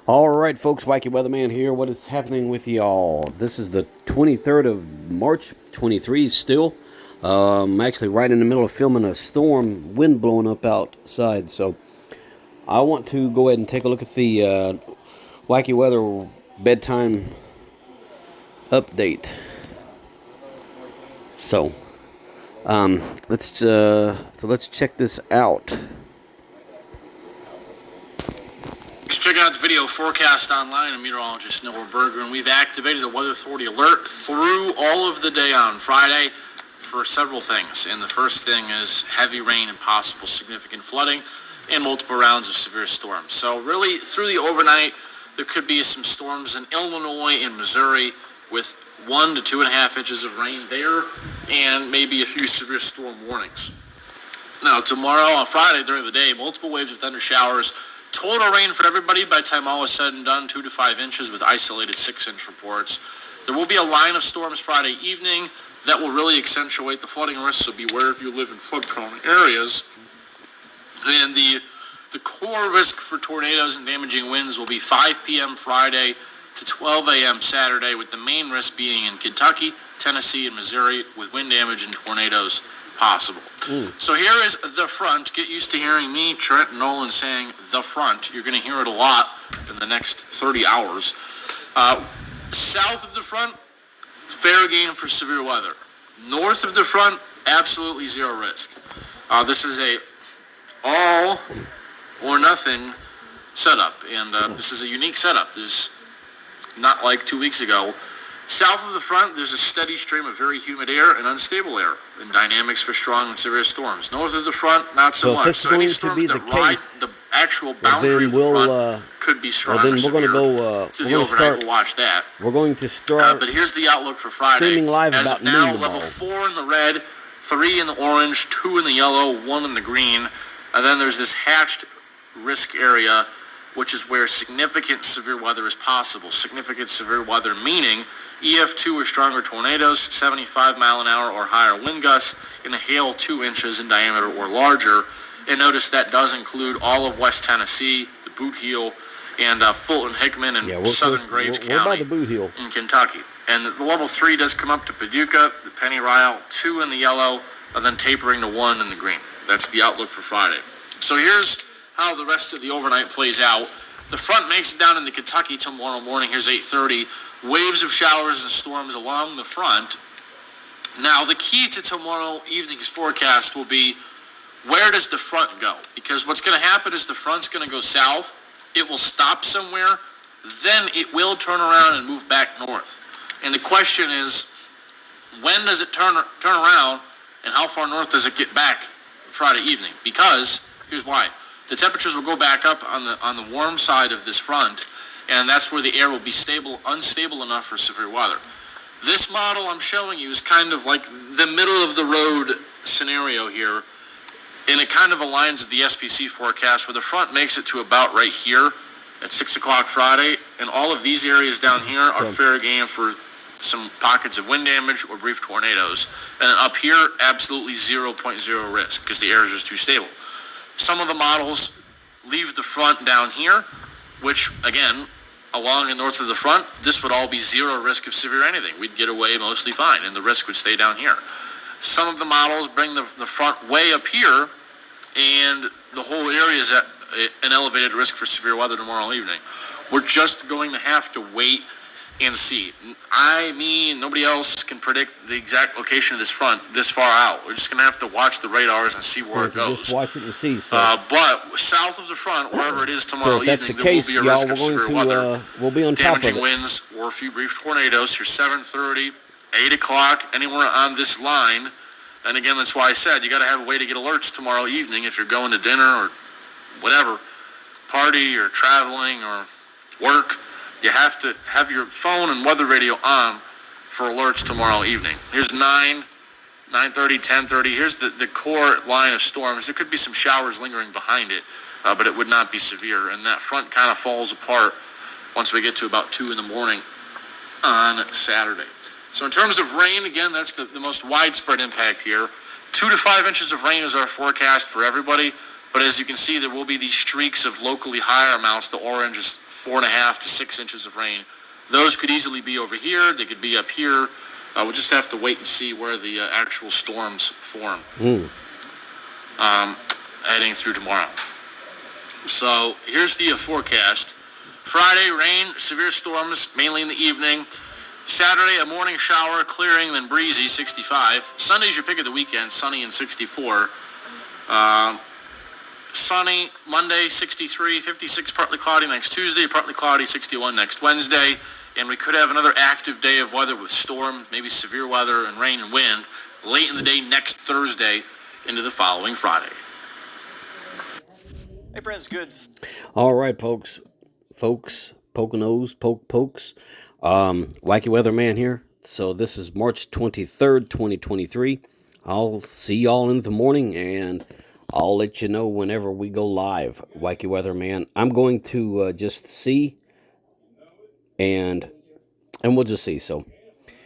All right, folks, Wacky Weatherman here. What is happening with y'all? This is the 23rd of March, 23 still. I'm actually right in the middle of filming a storm, wind blowing up outside. So I want to go ahead and take a look at the Wacky Weather bedtime update. So let's check this out. Checking out the video forecast online. I'm meteorologist Noah Berger, and we've activated a Weather Authority alert through all of the day on Friday for several things. And the first thing is heavy rain and possible significant flooding and multiple rounds of severe storms. So really, through the overnight, there could be some storms in Illinois and Missouri with 1 to 2.5 inches of rain there and maybe a few severe storm warnings. Now, tomorrow on Friday during the day, multiple waves of thunder showers. Total rain for everybody by the time all is said and done, 2 to 5 inches with isolated 6-inch reports. There will be a line of storms Friday evening that will really accentuate the flooding risk, so beware if you live in flood-prone areas. And the core risk for tornadoes and damaging winds will be 5 p.m. Friday to 12 a.m. Saturday, with the main risk being in Kentucky, Tennessee, and Missouri, with wind damage and tornadoes possible. So here is the front. Get used to hearing me, Trent, and Nolan saying the front. You're going to hear it a lot in the next 30 hours. South of the front, fair game for severe weather. North of the front, absolutely zero risk. This is a all or nothing setup, and this is a unique setup. There's not like 2 weeks ago. South of the front, there's a steady stream of very humid air and unstable air, and dynamics for strong and severe storms. North of the front, not so much. So any storms that ride the actual boundary of the front could be strong or severe. Then we're going to go to the overnight. We'll watch that. We're going to start. But here's the outlook for Friday. Streaming live As about of now, noon level tomorrow. 4 in the red, 3 in the orange, 2 in the yellow, 1 in the green, and then there's this hatched risk area, which is where significant severe weather is possible. Significant severe weather meaning EF2 or stronger tornadoes, 75 mile an hour or higher wind gusts, and a hail 2 inches in diameter or larger. And notice that does include all of West Tennessee, the Boot Heel, and Fulton Hickman and southern Graves County in Kentucky. And the level 3 does come up to Paducah, the Penny Ryle, 2 in the yellow, and then tapering to 1 in the green. That's the outlook for Friday. So here's how the rest of the overnight plays out. The front makes it down into Kentucky tomorrow morning. Here's 8:30. Waves of showers and storms along the front. Now, the key to tomorrow evening's forecast will be, where does the front go? Because what's going to happen is the front's going to go south. It will stop somewhere. Then it will turn around and move back north. And the question is, when does it turn around, and how far north does it get back Friday evening? Because here's why. The temperatures will go back up on the warm side of this front, and that's where the air will be unstable enough for severe weather. This model I'm showing you is kind of like the middle of the road scenario here, and it kind of aligns with the SPC forecast, where the front makes it to about right here at 6 o'clock Friday, and all of these areas down here are fair game for some pockets of wind damage or brief tornadoes. And up here, absolutely 0.0 risk because the air is just too stable. Some of the models leave the front down here, which, again, along and north of the front, this would all be zero risk of severe anything. We'd get away mostly fine, and the risk would stay down here. Some of the models bring the front way up here, and the whole area is at an elevated risk for severe weather tomorrow evening. We're just going to have to wait and see. Nobody else can predict the exact location of this front this far out. We're just going to have to watch the radars and see where it goes. Just watch it and see. So. But south of the front, wherever it is tomorrow evening, there will be a risk of severe weather, we'll be on top of it. damaging winds, or a few brief tornadoes. Here's 7:30, 8 o'clock, anywhere on this line. And again, that's why I said you got to have a way to get alerts tomorrow evening if you're going to dinner or whatever, party or traveling or work. You have to have your phone and weather radio on for alerts tomorrow evening. Here's 9, 9:30, 10:30. Here's the core line of storms. There could be some showers lingering behind it, but it would not be severe. And that front kind of falls apart once we get to about 2 in the morning on Saturday. So in terms of rain, again, that's the most widespread impact here. 2 to 5 inches of rain is our forecast for everybody. But as you can see, there will be these streaks of locally higher amounts. The orange is 4.5 to 6 inches of rain. Those could easily be over here. They could be up here. We'll just have to wait and see where the actual storms form heading through tomorrow. So here's the forecast. Friday, rain, severe storms, mainly in the evening. Saturday, a morning shower, clearing, then breezy, 65. Sunday's your pick of the weekend, sunny and 64. Sunny, Monday, 63, 56, partly cloudy next Tuesday, partly cloudy, 61 next Wednesday. And we could have another active day of weather with storm, maybe severe weather and rain and wind late in the day next Thursday into the following Friday. Hey friends, good. All right, folks, Poconos, pokes. Wacky Weatherman here. So this is March 23rd, 2023. I'll see y'all in the morning, and I'll let you know whenever we go live. Wacky Weatherman. I'm going to just see, and we'll just see. So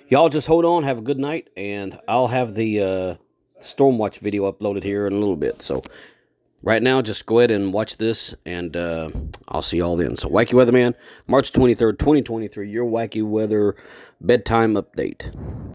y'all just hold on, have a good night, and I'll have the Stormwatch video uploaded here in a little bit. So right now, just go ahead and watch this, and I'll see y'all then. So, Wacky Weatherman, March 23rd, 2023, your Wacky Weather Bedtime Update.